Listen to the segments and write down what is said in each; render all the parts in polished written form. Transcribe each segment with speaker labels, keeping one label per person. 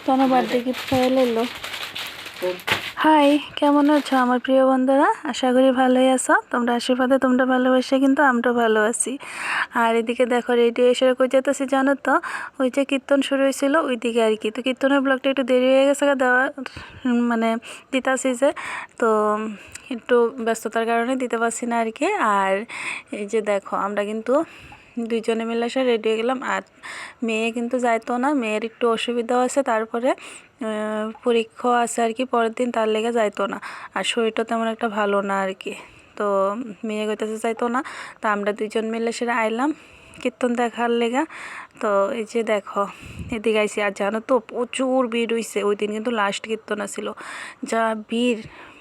Speaker 1: তনু birthday gift করে এলো। High, কেমন আছো আমার প্রিয় বন্ধুরা? আশা করি ভালোই আছো। তোমরা আশীর্বাদে তোমরা ভালোবাসে কিন্তু আমরাও ভালো আছি। আর এদিকে দেখো রেডিও এসে কই যেতেছি জানো তো? ওই যে কীর্তন শুরু হয়েছিল ওইদিকে আর কি। তো কীর্তনের ব্লগটা একটু দেরি হয়ে গেছে দেওয়া, মানে দিতাছি যে, তো একটু ব্যস্ততার কারণে দিতে পারছি না আর কি। আর এই যে দেখো আমরা কিন্তু দুইজনে মিলে এসে রেডি হয়ে গেলাম। আর মেয়ে কিন্তু যাইতো না, মেয়ের একটু অসুবিধাও আছে, তারপরে পরীক্ষা আছে আর কি পরের দিন, তার লেগে যাইতো না। আর শরীরটা তেমন একটা ভালো না আর কি। তো মেয়ে কইতেছে যাইতো না। তো আমরা দুইজন মিলে সেটা আইলাম কীর্তন দেখার লেগা। তো এই যে দেখো এদিকে আইসি। আর জানো তো প্রচুর ভিড় হইছে ওই দিন, কিন্তু লাস্ট কীর্তন ছিল। যা ভিড়,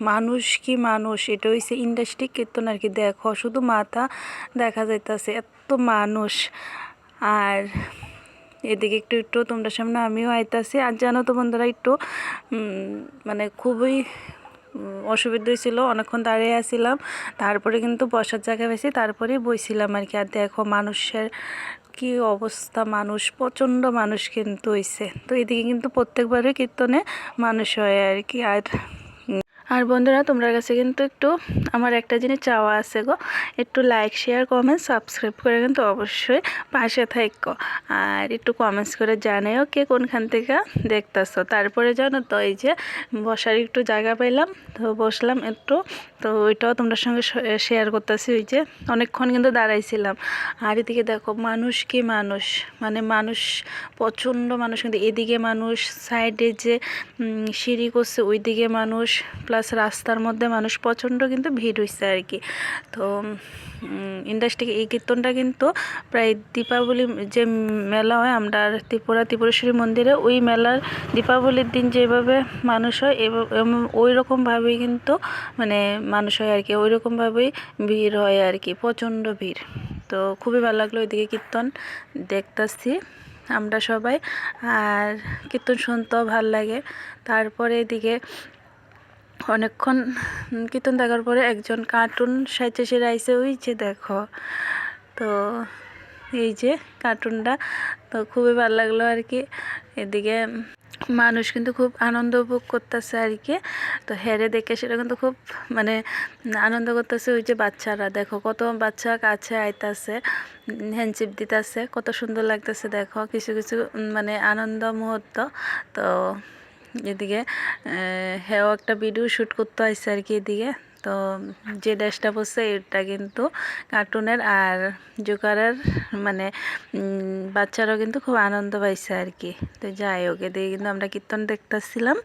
Speaker 1: মানুষ কি মানুষ! এটা হইছে ইন্ডাস্ট্রি কীর্তন আর কি। দেখো শুধু মাথা দেখা যাইতেছে, এত মানুষ। আর এদিকে একটু একটু তোমরা সামনে আমিও আইতাছি। আর জানো তো বন্ধুরা একটু মানে খুবই অসুবিধা হয়েছিল, অনেকক্ষণ দাঁড়িয়ে আসছিলাম, তারপরে কিন্তু বসার জায়গা পেয়েছি, তারপরেই বইছিলাম আর কি। আর দেখো মানুষের কি অবস্থা, মানুষ প্রচণ্ড মানুষ কিন্তু হয়েছে। তো এদিকে কিন্তু প্রত্যেকবারই কীর্তনে মানুষ হয় আর কি। আর বন্ধুরা তোমরা কাছে কিন্তু একটু আমার একটা জিনিস চাওয়া আছে গো, একটু লাইক শেয়ার কমেন্ট সাবস্ক্রাইব করে কিন্তু অবশ্যই পাশে থাকো। আর একটু কমেন্টস করে জানাও কে কোনখান থেকে দেখতেছো। তারপরে জানো তো এই যে বসার একটু জায়গা পাইলাম, তো বসলাম একটু। তো ওইটাও তোমাদের সঙ্গে শেয়ার করতেছি। ওই যে অনেকক্ষণ কিন্তু দাঁড়াইছিলাম। আর এদিকে দেখো মানুষ কি মানুষ, মানে মানুষ প্রচণ্ড মানুষ। কিন্তু এদিকে মানুষ, সাইডে যে সিঁড়ি করছে ওইদিকে মানুষ, প্লাস রাস্তার মধ্যে মানুষ, প্রচণ্ড কিন্তু ভিড় হয়েছে আর কি। তো ইন্ডাস্ট্রি এই কীর্তনটা কিন্তু প্রায় দীপাবলি যে মেলা হয় আমরা ত্রিপুরেশ্বরী মন্দিরে, ওই মেলার দীপাবলির দিন যেভাবে মানুষ হয় ওই রকমভাবেই কিন্তু মানে মানুষ হয় আর কি। ওই রকমভাবেই ভিড় হয় আর কি, প্রচণ্ড ভিড়। তো খুবই ভালো লাগলো ওইদিকে কীর্তন দেখতেছি আমরা সবাই। আর কীর্তন শুনতেও ভাল লাগে। তারপরে এদিকে অনেকক্ষণ কীর্তন দেখার পরে একজন কার্টুন সাইজে সেরে আইসে, ওই যে দেখো। তো এই যে কার্টুনটা, তো খুবই ভালো লাগলো আর কি। এদিকে মানুষ কিন্তু খুব আনন্দ উপভোগ করতেছে আর কি। তো হেরে দেখে সেটা কিন্তু খুব মানে আনন্দ করতেছে। ওই যে বাচ্চারা দেখো, কত বাচ্চা কাছে আইতাছে, হ্যান্ডচিপ দিতেছে, কত সুন্দর লাগতেছে দেখো। কিছু কিছু মানে আনন্দ মুহূর্ত। তো এদিকে হেও একটা ভিডিও শ্যুট করতে আসছে আর কি এদিকে। তো যে ড্রেসটা পরছে এটা কিন্তু কার্টুনের, আর জোকারের মানে বাচ্চারাও কিন্তু খুব আনন্দ পাইছে আর কি। তো যাই হোক, এদিকে কিন্তু আমরা কীর্তন দেখতেছিলাম।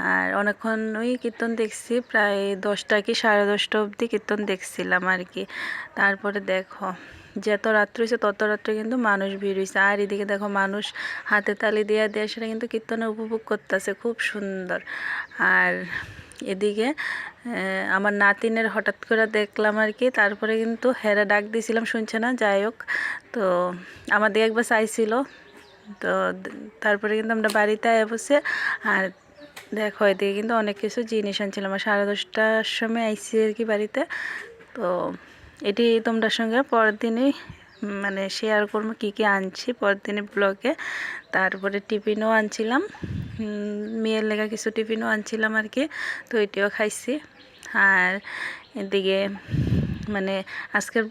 Speaker 1: আর অনেকক্ষণ ওই কীর্তন দেখছি, প্রায় 10টা কি 10:30 অবধি কীর্তন দেখছিলাম আর কি। তারপরে দেখো যত রাত্রি হয়েছে তত রাত্রে কিন্তু মানুষ ভিড় হয়েছে। আর এদিকে দেখো মানুষ হাতে তালি দেওয়া দেওয়া সেটা কিন্তু কীর্তনে উপভোগ করতেছে, খুব সুন্দর। আর এদিকে আমার নাতিনের হঠাৎ করে দেখলাম আর কি। তারপরে কিন্তু হেরা ডাক দিয়েছিলাম, শুনছে না। যাই হোক, তো আমাদের একবার চাইছিল। তো তারপরে কিন্তু আমরা বাড়িতে আয়া বসে। আর দেখো এদিকে কিন্তু অনেক কিছু জিনিস আনছিলাম। আমার 10:30টার সময় আইসি আর কি বাড়িতে। তো এটি তোমরা সঙ্গে পরের দিনই মানে শেয়ার করবো কী কী আনছি পরের দিনের ব্লগে। তারপরে টিফিনও আনছিলাম, মেয়ের লেগা কিছু টিফিনও আনছিলাম আর কি। তো এটিও খাইছি। আর এদিকে মানে আজকের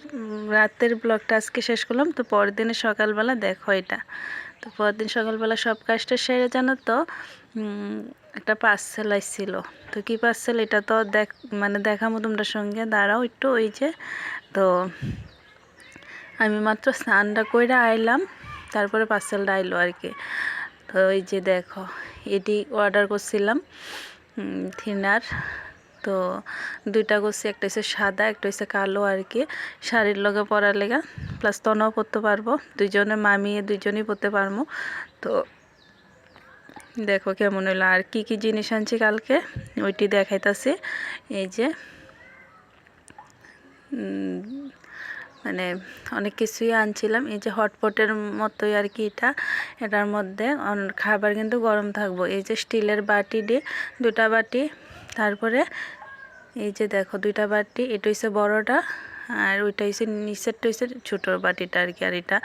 Speaker 1: রাতের ব্লগটা আজকে শেষ করলাম। তো পরের দিনের সকালবেলা দেখো এটা। তো পরের দিন সকালবেলা সব কাজটা সেরে জানো তো একটা পার্সেল আসছিল। তো কী পার্সেল এটা তো মানে দেখামো তোমরা সঙ্গে, দাঁড়াও একটু। ওই যে তো আমি মাত্র স্নানটা কইরা আইলাম, তারপরে পার্সেলটা আইলো আর কি। তো ওই যে দেখো এটি অর্ডার করছিলাম থিনার। তো 2টা করছি, একটা হচ্ছে সাদা, একটা হচ্ছে কালো আর কি, শাড়ির লগে পরার লেগা, প্লাস তনও পরতে পারবো, দুইজনে মামিয়ে দুইজনেই পরতে পারবো। তো দেখো কেমন হইলো। আর কি কি জিনিস আনছি কালকে ওইটি দেখাইতাছি। এই যে মানে অনেক কিছুই আনছিলাম। এই যে হটপটের মতোই আর কি এটার মধ্যে খাবার কিন্তু গরম থাকবো। এই যে স্টিলের বাটি দিয়ে 2টা বাটি, তারপরে এই যে দেখো 2টা বাটি, এটা হচ্ছে বড়টা, আর ওইটা হচ্ছে নিচেরটা হচ্ছে ছোটোর বাটিটা আর কি। আর এটা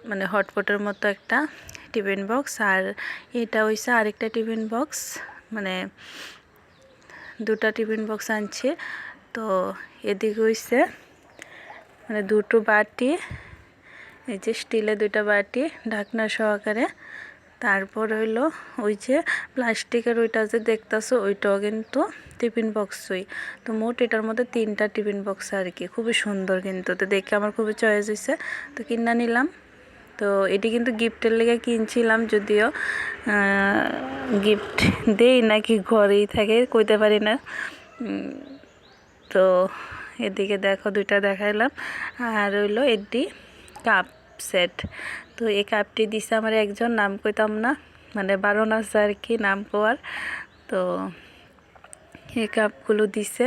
Speaker 1: মানে হটপটের মতো একটা টিফিন বক্স, আর এটা হইছে আরেকটা টিফিন বক্স, মানে দুটা টিফিন বক্স আনছি। তো এদিকে হইছে মানে দুটো বাটি, এই যে স্টিলের দুইটা বাটি ঢাকনা সহকারে। তারপর হইলো ওই যে প্লাস্টিকের ওইটা যে দেখতেছো ওইটাও কিন্তু টিফিন বক্সই। তো মোট এটার মধ্যে 3টা টিফিন বক্স আর কি, খুবই সুন্দর কিন্তু। তো দেখে আমার খুবই চয়েস হয়েছে, তো কিনা নিলাম। তো এটি কিন্তু গিফটের লেগে কিনছিলাম, যদিও গিফট দেই নাকি ঘরেই থাকে কইতে পারি না। তো এদিকে দেখো দুইটা দেখাইলাম। আর হইলো এটি কাপ সেট। তো এই কাপটি দিছে আমার একজন, নাম কইতাম না, মানে বারণ আছে আর কি নাম কোয়ার। তো এই কাপগুলো দিছে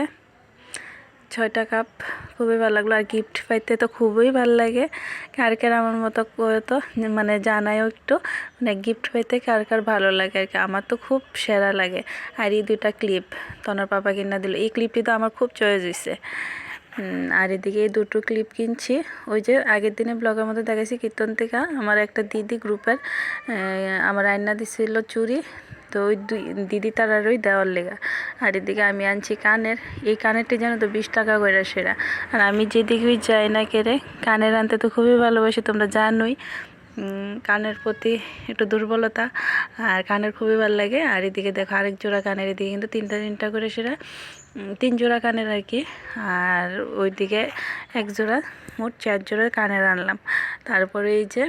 Speaker 1: 6টা কাপ, খুবই ভালো লাগলো। আর গিফট পাইতে তো খুবই ভালো লাগে। কার কার আমার মতো করে তো মানে জানায়ও একটু, মানে গিফট পাইতে কার কার ভালো লাগে আর কি। আমার তো খুব সেরা লাগে। আর এই দুইটা ক্লিপ তনার পাপা কিনা দিল, এই ক্লিপটি তো আমার খুব চয়েস হয়েছে। আর এদিকে এই দুটো ক্লিপ কিনছি, ওই যে আগের দিনে ব্লগের মধ্যে দেখাইছি কীর্তন থেকে আমার একটা দিদি গ্রুপের আমার আয়না দিছিল চুড়ি, তো ওই দিদি তারারই দেওয়ার লেগা। আর এদিকে আমি আনছি কানের, এই কানেরটি যেন তো 20 টাকা করে সেরা। আর আমি যেদিকেই যাই না কেড়ে কানের আনতে তো খুবই ভালোবাসি, তোমরা জানোই কানের প্রতি একটু দুর্বলতা, আর কানের খুবই ভালো লাগে। আর এদিকে দেখো আরেক জোড়া কানের, এদিকে কিন্তু 3টা করে সেরা, 3 জোড়া কানের আর কি। আর ওইদিকে 1 জোড়া, মোট 4 জোড়ার কানের আনলাম। তারপরে এই যে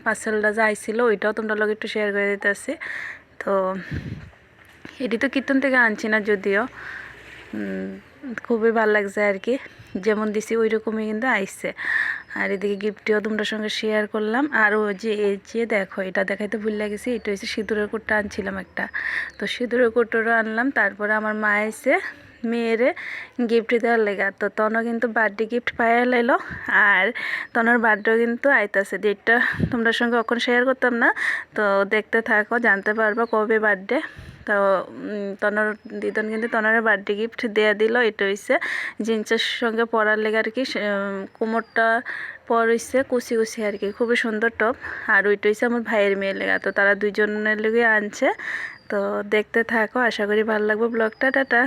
Speaker 1: পার্সেলটা যা আইছিল ওইটাও তোমরা লোক একটু শেয়ার করে দিতেছি। তো এটি তো কীর্তন থেকে আনছি না, যদিও খুবই ভালো লাগছে আর কি, যেমন দিছি ওই রকমই কিন্তু আইসছে। আর এদিকে গিফটটিও তোমাদের সঙ্গে শেয়ার করলাম। আর ও যে এই যে দেখো, এটা দেখাইতে ভুল লাগেছি, এটা হচ্ছে সিঁদুরের কোটটা আনছিলাম একটা, তো সিঁদুরের কোটরও আনলাম। তারপরে আমার মা এসে মেয়েরে গিফট দেওয়ার লেগা, তো তনও কিন্তু বার্থডে গিফট পাইয়া লাইলো। আর তনর বার্থডেও কিন্তু আইতাছে, ডেটটা তোমরা সঙ্গে কখন শেয়ার করতাম না, তো দেখতে থাকো জানতে পারবো কবে বার্থডে। তো তনর দিদন কিন্তু তনরের বার্থডে গিফট দেয়া দিল, এটা হইছে জিন্সের সঙ্গে পরার লেগে আর কি, কোমরটা পর হইছে কুচি কুচি আর কি, খুবই সুন্দর টপ। আর ওইটা হইছে আমার ভাইয়ের মেয়ের লেগা, তো তারা দুইজনের লেগে আনছে। তো দেখতে থাকো, আশা করি ভালো লাগবে ব্লগটা। টাটা।